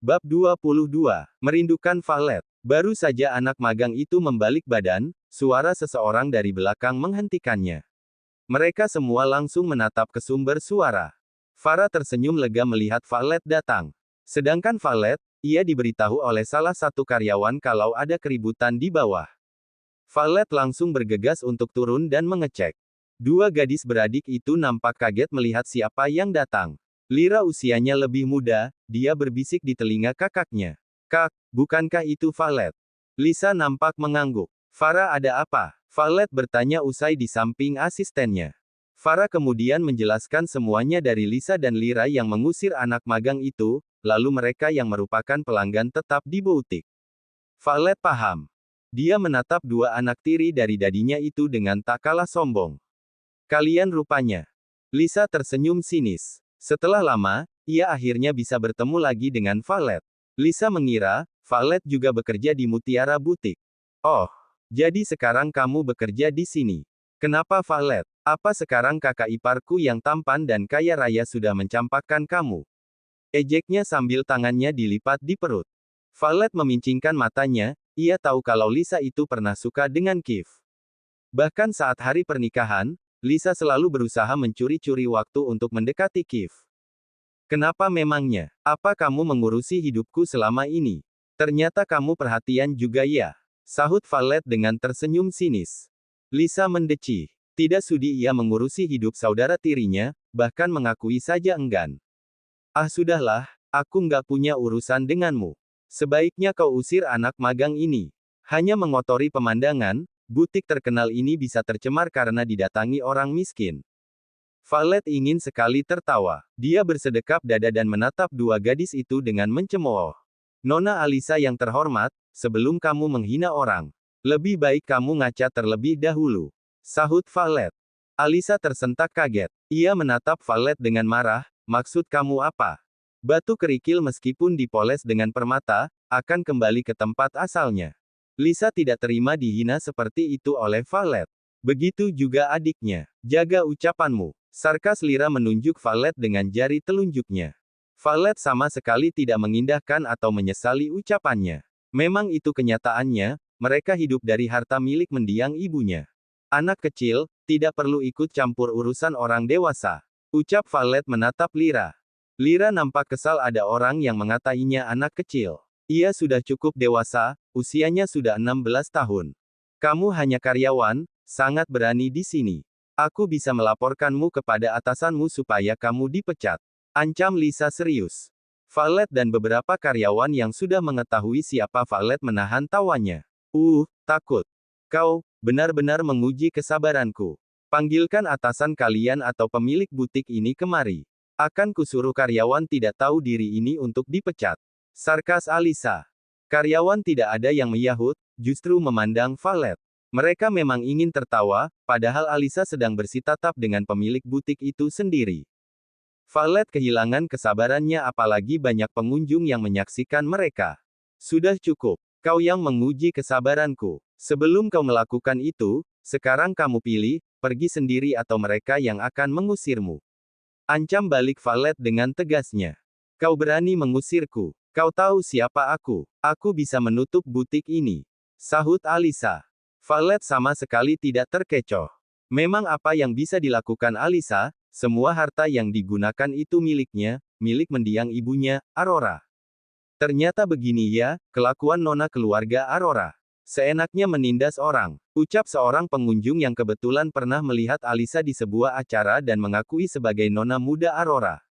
Bab 22. Merindukan Valet. Baru saja anak magang itu membalik badan, suara seseorang dari belakang menghentikannya. Mereka semua langsung menatap ke sumber suara. Farah tersenyum lega melihat Valet datang. Sedangkan Valet, ia diberitahu oleh salah satu karyawan kalau ada keributan di bawah. Valet langsung bergegas untuk turun dan mengecek. Dua gadis beradik itu nampak kaget melihat siapa yang datang. Lira usianya lebih muda, dia berbisik di telinga kakaknya. Kak, bukankah itu Valet? Lisa nampak mengangguk. Farah ada apa? Valet bertanya usai di samping asistennya. Farah kemudian menjelaskan semuanya dari Lisa dan Lira yang mengusir anak magang itu, lalu mereka yang merupakan pelanggan tetap di butik. Valet paham. Dia menatap dua anak tiri dari dadinya itu dengan tak kalah sombong. Kalian rupanya. Lisa tersenyum sinis. Setelah lama, ia akhirnya bisa bertemu lagi dengan Valet. Lisa mengira, Valet juga bekerja di Mutiara Butik. Oh, jadi sekarang kamu bekerja di sini. Kenapa Valet? Apa sekarang kakak iparku yang tampan dan kaya raya sudah mencampakkan kamu? Ejeknya sambil tangannya dilipat di perut. Valet memincingkan matanya, ia tahu kalau Lisa itu pernah suka dengan Kif. Bahkan saat hari pernikahan, Lisa selalu berusaha mencuri-curi waktu untuk mendekati Kif. Kenapa memangnya? Apa kamu mengurusi hidupku selama ini? Ternyata kamu perhatian juga ya? Sahut Valet dengan tersenyum sinis. Lisa mendecih. Tidak sudi ia mengurusi hidup saudara tirinya, bahkan mengakui saja enggan. Ah sudahlah, aku nggak punya urusan denganmu. Sebaiknya kau usir anak magang ini. Hanya mengotori pemandangan, butik terkenal ini bisa tercemar karena didatangi orang miskin. Valet ingin sekali tertawa. Dia bersedekap dada dan menatap dua gadis itu dengan mencemooh. Nona Alisa yang terhormat, sebelum kamu menghina orang, lebih baik kamu ngaca terlebih dahulu. Sahut Valet. Alisa tersentak kaget. Ia menatap Valet dengan marah, maksud kamu apa? Batu kerikil meskipun dipoles dengan permata, akan kembali ke tempat asalnya. Lisa tidak terima dihina seperti itu oleh Valet. Begitu juga adiknya. Jaga ucapanmu. Sarkas Lira menunjuk Valet dengan jari telunjuknya. Valet sama sekali tidak mengindahkan atau menyesali ucapannya. Memang itu kenyataannya, mereka hidup dari harta milik mendiang ibunya. Anak kecil, tidak perlu ikut campur urusan orang dewasa. Ucap Valet menatap Lira. Lira nampak kesal ada orang yang mengatainya anak kecil. Ia sudah cukup dewasa, usianya sudah 16 tahun. Kamu hanya karyawan, sangat berani di sini. Aku bisa melaporkanmu kepada atasanmu supaya kamu dipecat. Ancam Lisa serius. Valet dan beberapa karyawan yang sudah mengetahui siapa Valet menahan tawanya. Takut. Kau, benar-benar menguji kesabaranku. Panggilkan atasan kalian atau pemilik butik ini kemari. Akan kusuruh karyawan tidak tahu diri ini untuk dipecat. Sarkas Alisa. Karyawan tidak ada yang menyahut, justru memandang Valet. Mereka memang ingin tertawa, padahal Alisa sedang bersitatap dengan pemilik butik itu sendiri. Valet kehilangan kesabarannya apalagi banyak pengunjung yang menyaksikan mereka. Sudah cukup. Kau yang menguji kesabaranku. Sebelum kau melakukan itu, sekarang kamu pilih, pergi sendiri atau mereka yang akan mengusirmu. Ancam balik Valet dengan tegasnya. Kau berani mengusirku. Kau tahu siapa aku. Aku bisa menutup butik ini. Sahut Alisa. Valet sama sekali tidak terkecoh. Memang apa yang bisa dilakukan Alisa, semua harta yang digunakan itu miliknya, milik mendiang ibunya, Aurora. Ternyata begini ya, kelakuan nona keluarga Aurora. Seenaknya menindas orang. Ucap seorang pengunjung yang kebetulan pernah melihat Alisa di sebuah acara dan mengakui sebagai nona muda Aurora.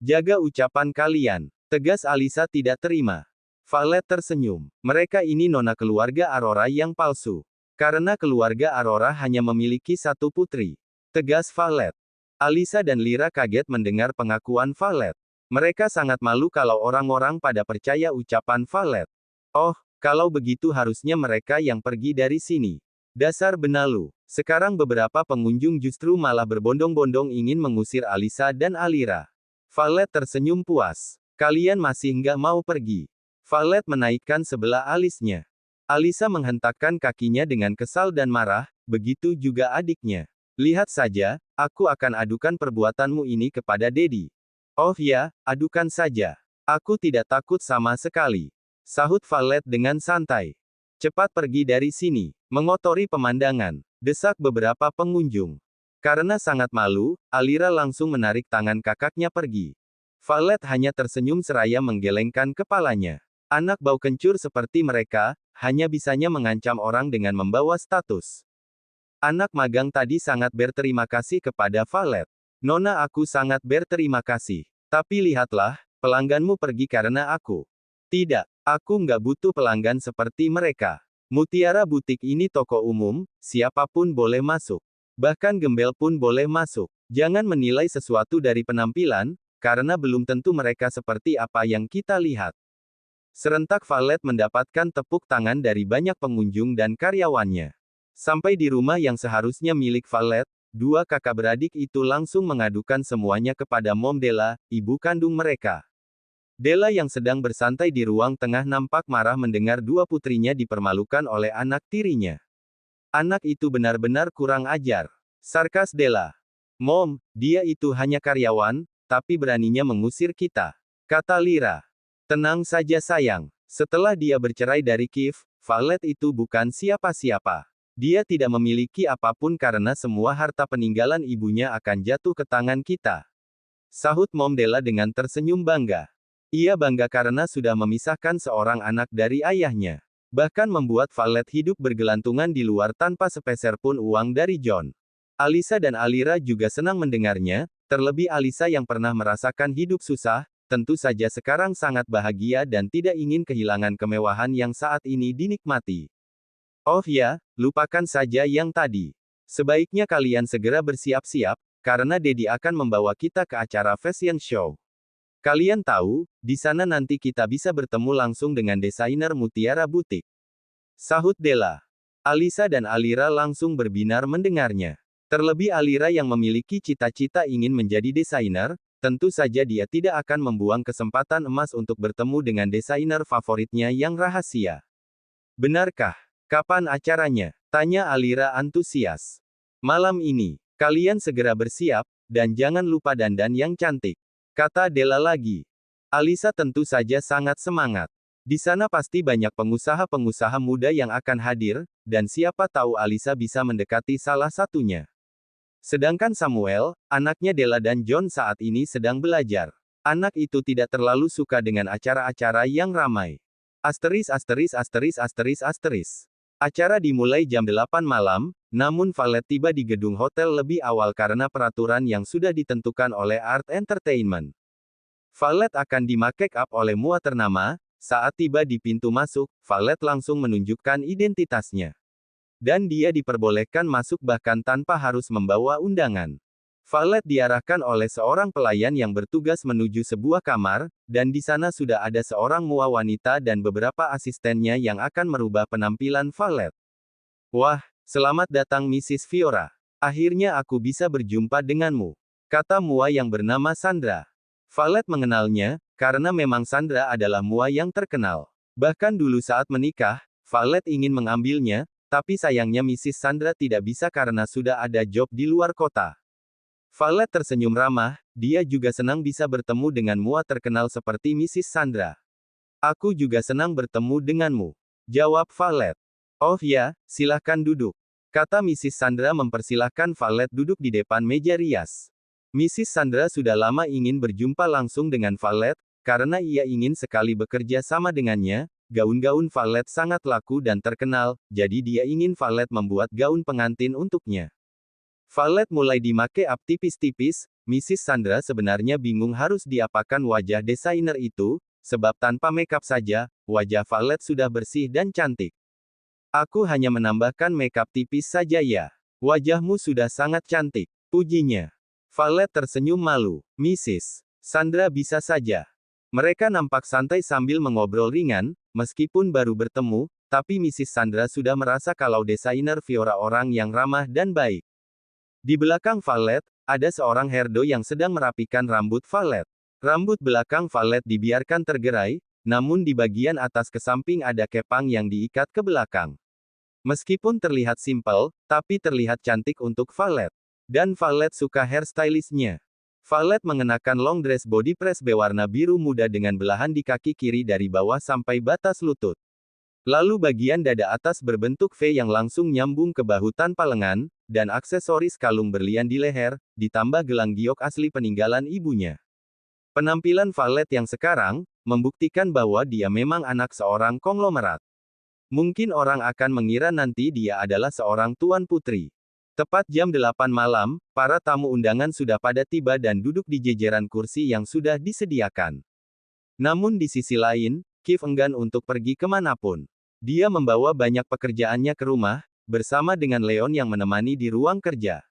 Jaga ucapan kalian. Tegas Alisa tidak terima. Valet tersenyum. Mereka ini nona keluarga Aurora yang palsu. Karena keluarga Aurora hanya memiliki satu putri. Tegas Valet. Alisa dan Lira kaget mendengar pengakuan Valet. Mereka sangat malu kalau orang-orang pada percaya ucapan Valet. Oh, kalau begitu harusnya mereka yang pergi dari sini. Dasar benalu. Sekarang beberapa pengunjung justru malah berbondong-bondong ingin mengusir Alisa dan Alira. Valet tersenyum puas. Kalian masih nggak mau pergi. Valet menaikkan sebelah alisnya. Alisa menghentakkan kakinya dengan kesal dan marah, begitu juga adiknya. Lihat saja, aku akan adukan perbuatanmu ini kepada Dedi. Oh ya, adukan saja. Aku tidak takut sama sekali. Sahut Valet dengan santai. Cepat pergi dari sini. Mengotori pemandangan. Desak beberapa pengunjung. Karena sangat malu, Alira langsung menarik tangan kakaknya pergi. Valet hanya tersenyum seraya menggelengkan kepalanya. Anak bau kencur seperti mereka, hanya bisanya mengancam orang dengan membawa status. Anak magang tadi sangat berterima kasih kepada Valet. Nona, aku sangat berterima kasih. Tapi lihatlah, pelangganmu pergi karena aku. Tidak, aku nggak butuh pelanggan seperti mereka. Mutiara Butik ini toko umum, siapapun boleh masuk. Bahkan gembel pun boleh masuk. Jangan menilai sesuatu dari penampilan, karena belum tentu mereka seperti apa yang kita lihat. Serentak Valet mendapatkan tepuk tangan dari banyak pengunjung dan karyawannya. Sampai di rumah yang seharusnya milik Valet, dua kakak beradik itu langsung mengadukan semuanya kepada Mom Della, ibu kandung mereka. Della yang sedang bersantai di ruang tengah nampak marah mendengar dua putrinya dipermalukan oleh anak tirinya. Anak itu benar-benar kurang ajar. Sarkas Della. Mom, dia itu hanya karyawan, tapi beraninya mengusir kita, kata Lyra. Tenang saja sayang. Setelah dia bercerai dari Kiev, Valet itu bukan siapa-siapa. Dia tidak memiliki apapun karena semua harta peninggalan ibunya akan jatuh ke tangan kita. Sahut Mom Della dengan tersenyum bangga. Ia bangga karena sudah memisahkan seorang anak dari ayahnya. Bahkan membuat Valet hidup bergelantungan di luar tanpa sepeser pun uang dari John. Alisa dan Alira juga senang mendengarnya, terlebih Alisa yang pernah merasakan hidup susah, tentu saja sekarang sangat bahagia dan tidak ingin kehilangan kemewahan yang saat ini dinikmati. Oh ya, lupakan saja yang tadi. Sebaiknya kalian segera bersiap-siap, karena Dedi akan membawa kita ke acara fashion show. Kalian tahu, di sana nanti kita bisa bertemu langsung dengan desainer Mutiara Butik. Sahut Della. Alisa dan Alira langsung berbinar mendengarnya. Terlebih Alira yang memiliki cita-cita ingin menjadi desainer, tentu saja dia tidak akan membuang kesempatan emas untuk bertemu dengan desainer favoritnya yang rahasia. Benarkah? Kapan acaranya? Tanya Alira antusias. Malam ini. Kalian segera bersiap, dan jangan lupa dandan yang cantik, kata Della lagi. Alisa tentu saja sangat semangat. Di sana pasti banyak pengusaha-pengusaha muda yang akan hadir, dan siapa tahu Alisa bisa mendekati salah satunya. Sedangkan Samuel, anaknya Della dan John saat ini sedang belajar. Anak itu tidak terlalu suka dengan acara-acara yang ramai. *********. Acara dimulai jam 8 malam, namun Valet tiba di gedung hotel lebih awal karena peraturan yang sudah ditentukan oleh Art Entertainment. Valet akan di-make up oleh mua ternama. Saat tiba di pintu masuk, Valet langsung menunjukkan identitasnya. Dan dia diperbolehkan masuk bahkan tanpa harus membawa undangan. Valet diarahkan oleh seorang pelayan yang bertugas menuju sebuah kamar, dan di sana sudah ada seorang mua wanita dan beberapa asistennya yang akan merubah penampilan Valet. Wah, selamat datang Mrs. Fiora. Akhirnya aku bisa berjumpa denganmu, kata mua yang bernama Sandra. Valet mengenalnya, karena memang Sandra adalah mua yang terkenal. Bahkan dulu saat menikah, Valet ingin mengambilnya, tapi sayangnya Mrs. Sandra tidak bisa karena sudah ada job di luar kota. Valet tersenyum ramah, dia juga senang bisa bertemu dengan mua terkenal seperti Mrs. Sandra. Aku juga senang bertemu denganmu, jawab Valet. Oh ya, silahkan duduk, kata Mrs. Sandra mempersilahkan Valet duduk di depan meja rias. Mrs. Sandra sudah lama ingin berjumpa langsung dengan Valet, karena ia ingin sekali bekerja sama dengannya. Gaun-gaun Valet sangat laku dan terkenal, jadi dia ingin Valet membuat gaun pengantin untuknya. Valet mulai di-make up tipis-tipis. Mrs. Sandra sebenarnya bingung harus diapakan wajah desainer itu, sebab tanpa make up saja, wajah Valet sudah bersih dan cantik. Aku hanya menambahkan make up tipis saja ya. Wajahmu sudah sangat cantik, pujinya. Valet tersenyum malu. Mrs. Sandra bisa saja. Mereka nampak santai sambil mengobrol ringan, meskipun baru bertemu, tapi Mrs. Sandra sudah merasa kalau desainer Fiora orang yang ramah dan baik. Di belakang Valet, ada seorang herdo yang sedang merapikan rambut Valet. Rambut belakang Valet dibiarkan tergerai, namun di bagian atas ke samping ada kepang yang diikat ke belakang. Meskipun terlihat simpel, tapi terlihat cantik untuk Valet. Dan Valet suka hairstylistnya. Valet mengenakan long dress body press berwarna biru muda dengan belahan di kaki kiri dari bawah sampai batas lutut. Lalu bagian dada atas berbentuk V yang langsung nyambung ke bahu tanpa lengan, dan aksesoris kalung berlian di leher, ditambah gelang giok asli peninggalan ibunya. Penampilan Valet yang sekarang, membuktikan bahwa dia memang anak seorang konglomerat. Mungkin orang akan mengira nanti dia adalah seorang tuan putri. Tepat jam 8 malam, para tamu undangan sudah pada tiba dan duduk di jejeran kursi yang sudah disediakan. Namun di sisi lain, Kiev enggan untuk pergi kemanapun. Dia membawa banyak pekerjaannya ke rumah, bersama dengan Leon yang menemani di ruang kerja.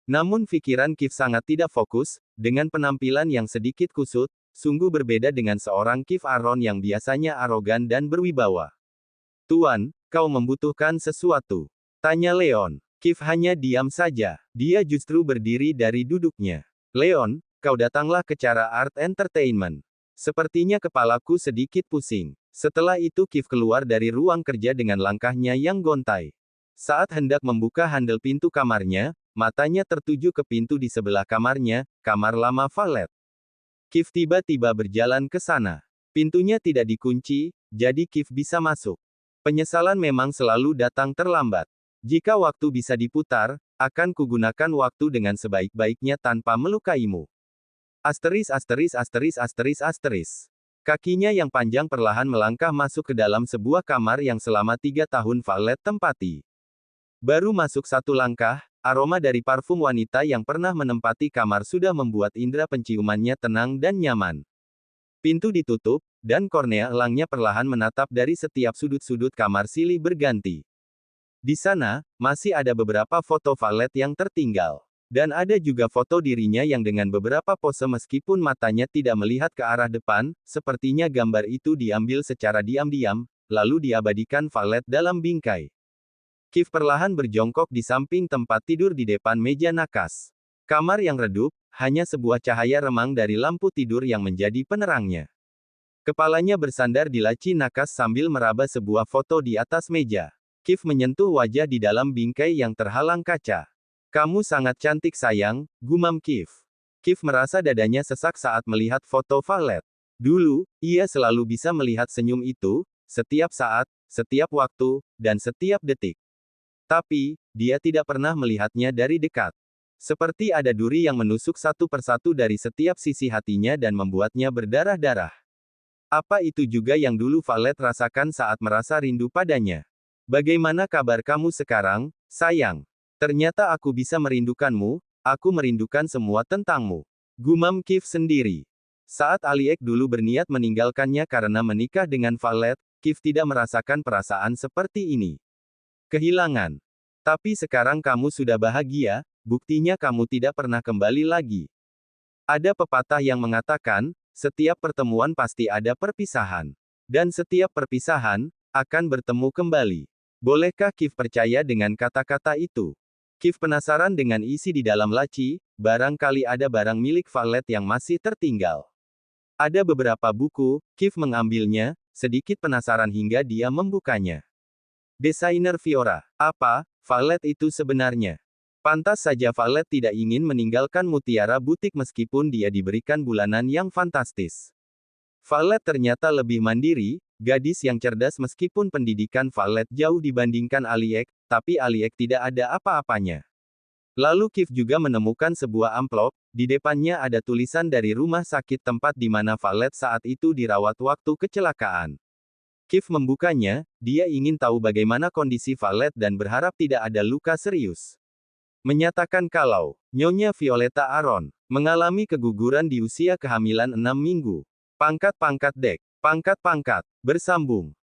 Namun pikiran Kiev sangat tidak fokus, dengan penampilan yang sedikit kusut, sungguh berbeda dengan seorang Kiev Aron yang biasanya arogan dan berwibawa. "Tuan, kau membutuhkan sesuatu?" tanya Leon. Kiev hanya diam saja. Dia justru berdiri dari duduknya. "Leon, kau datanglah ke Cara Art Entertainment. Sepertinya kepalaku sedikit pusing." Setelah itu Kiev keluar dari ruang kerja dengan langkahnya yang gontai. Saat hendak membuka handle pintu kamarnya, matanya tertuju ke pintu di sebelah kamarnya, kamar lama Valet. Kiev tiba-tiba berjalan ke sana. Pintunya tidak dikunci, jadi Kiev bisa masuk. Penyesalan memang selalu datang terlambat. Jika waktu bisa diputar, akan kugunakan waktu dengan sebaik-baiknya tanpa melukaimu. Asteris asteris asteris asteris asteris. Kakinya yang panjang perlahan melangkah masuk ke dalam sebuah kamar yang selama 3 tahun Valet tempati. Baru masuk satu langkah, aroma dari parfum wanita yang pernah menempati kamar sudah membuat indera penciumannya tenang dan nyaman. Pintu ditutup, dan kornea elangnya perlahan menatap dari setiap sudut-sudut kamar silih berganti. Di sana, masih ada beberapa foto Valet yang tertinggal. Dan ada juga foto dirinya yang dengan beberapa pose meskipun matanya tidak melihat ke arah depan, sepertinya gambar itu diambil secara diam-diam, lalu diabadikan Valet dalam bingkai. Kiev perlahan berjongkok di samping tempat tidur di depan meja nakas. Kamar yang redup, hanya sebuah cahaya remang dari lampu tidur yang menjadi penerangnya. Kepalanya bersandar di laci nakas sambil meraba sebuah foto di atas meja. Kiev menyentuh wajah di dalam bingkai yang terhalang kaca. "Kamu sangat cantik sayang," gumam Kiev. Kiev merasa dadanya sesak saat melihat foto Valet. Dulu, ia selalu bisa melihat senyum itu, setiap saat, setiap waktu, dan setiap detik. Tapi, dia tidak pernah melihatnya dari dekat. Seperti ada duri yang menusuk satu persatu dari setiap sisi hatinya dan membuatnya berdarah-darah. Apa itu juga yang dulu Valet rasakan saat merasa rindu padanya? "Bagaimana kabar kamu sekarang, sayang? Ternyata aku bisa merindukanmu, aku merindukan semua tentangmu," gumam Kiev sendiri. Saat Aliek dulu berniat meninggalkannya karena menikah dengan Valet, Kiev tidak merasakan perasaan seperti ini. Kehilangan. Tapi sekarang kamu sudah bahagia, buktinya kamu tidak pernah kembali lagi. Ada pepatah yang mengatakan, setiap pertemuan pasti ada perpisahan. Dan setiap perpisahan, akan bertemu kembali. Bolehkah Kiev percaya dengan kata-kata itu? Kiev penasaran dengan isi di dalam laci, barangkali ada barang milik Valet yang masih tertinggal. Ada beberapa buku, Kiev mengambilnya, sedikit penasaran hingga dia membukanya. Desainer Fiora. Apa, Valet itu sebenarnya? Pantas saja Valet tidak ingin meninggalkan Mutiara Butik meskipun dia diberikan bulanan yang fantastis. Valet ternyata lebih mandiri, gadis yang cerdas meskipun pendidikan Valet jauh dibandingkan Aliek, tapi Aliek tidak ada apa-apanya. Lalu Kiev juga menemukan sebuah amplop, di depannya ada tulisan dari rumah sakit tempat di mana Valet saat itu dirawat waktu kecelakaan. Kiev membukanya, dia ingin tahu bagaimana kondisi Valet dan berharap tidak ada luka serius. Menyatakan kalau Nyonya Violeta Aron mengalami keguguran di usia kehamilan 6 minggu. Pangkat-pangkat dek. Pangkat-pangkat. Bersambung.